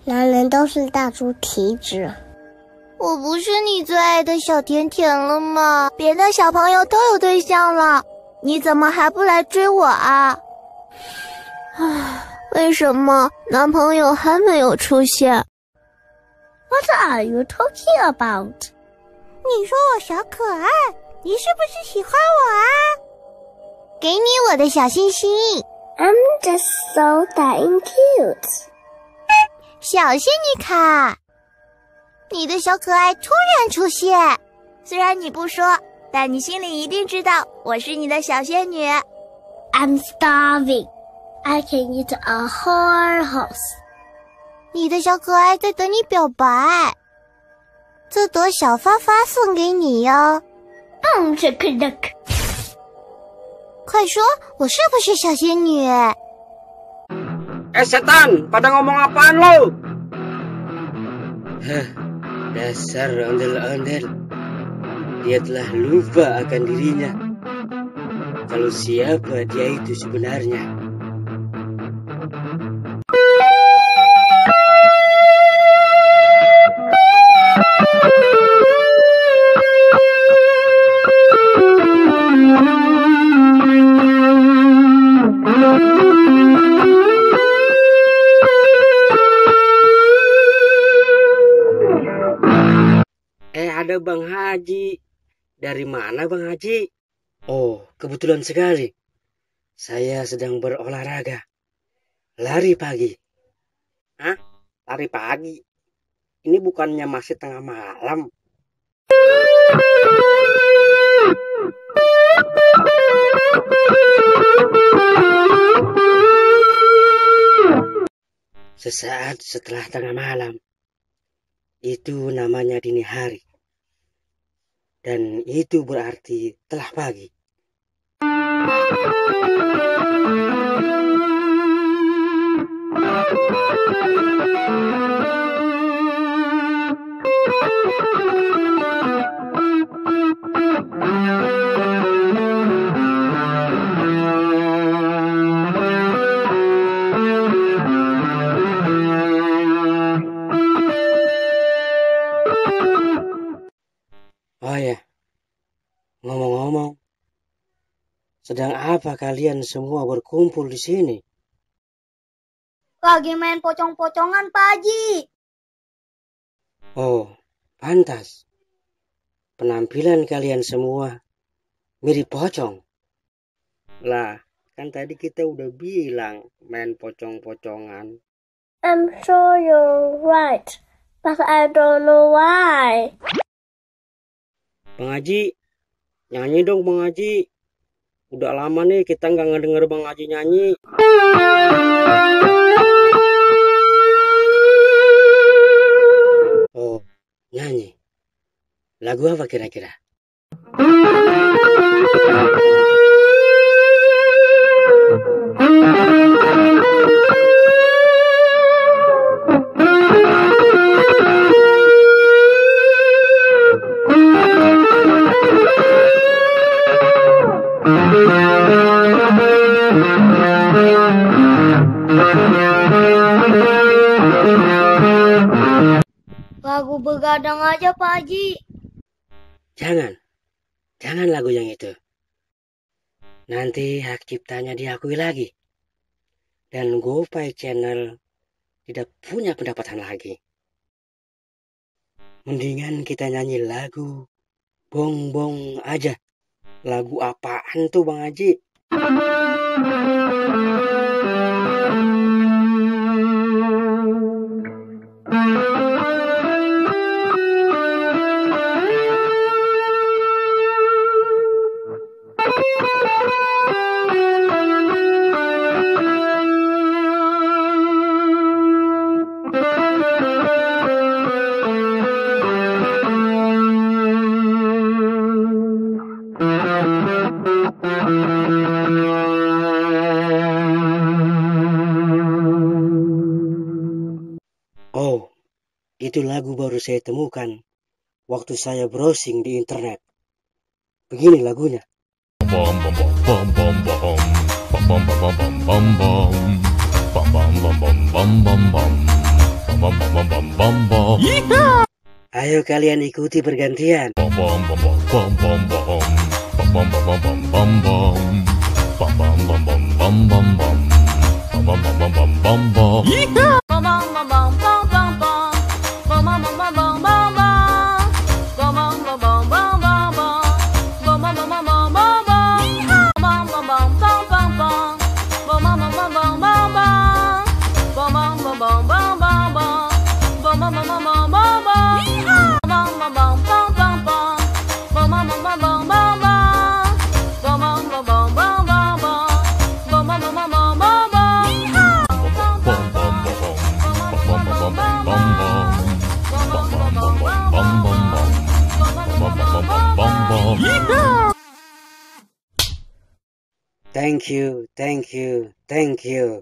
男人都是大猪蹄子。我不是你最爱的小甜甜了吗？别的小朋友都有对象了，你怎么还不来追我啊？唉，为什么男朋友还没有出现？ What are you talking about? 你说我小可爱，你是不是喜欢我啊？给你我的小星星。I'm just so damn cute. 小仙女卡，你的小可爱突然出现，虽然你不说，但你心里一定知道我是你的小仙女。I'm starving. I can eat a whole horse. 你的小可爱在等你表白，这朵小花花送给你哟。这个那个，快说，我是不是小仙女setan, pada ngomong apaan lo? Hah, dasar ondel-ondel. Dia telah lupa akan dirinya. Kalau siapa dia itu sebenarnya. Ada Bang Haji. Dari mana Bang Haji? Oh, kebetulan sekali. Saya sedang berolahraga. Lari pagi. Hah? Lari pagi? Ini bukannya masih tengah malam? Sesaat setelah tengah malam. Itu namanya dini hari. Dan itu berarti telah pagi. Oh ya, ngomong-ngomong, sedang apa kalian semua berkumpul di sini? Lagi main pocong-pocongan, Pak Haji. Oh, pantas. Penampilan kalian semua mirip pocong. Lah, kan tadi kita udah bilang main pocong-pocongan. I'm sure you're right, but I don't know why. Bang Haji, nyanyi dong Bang Haji. Udah lama nih kita nggak ngedenger Bang Haji nyanyi. Oh, nyanyi. Lagu apa kira-kira? Lagu begadang aja, Pak Haji. Jangan lagu yang itu. Nanti hak ciptanya diakui lagi. Dan GoPay Channel tidak punya pendapatan lagi. Mendingan kita nyanyi lagu Bong Bong aja. Lagu apaan tuh Bang Haji? Oh, itu lagu baru saya temukan waktu saya browsing di internet. Begini lagunya. Bam bam bam bam bam bam bam bam bam bam bam bam bam bam bam bam bam bam Ayo kalian ikuti bergantian. Thank you, thank you, thank you.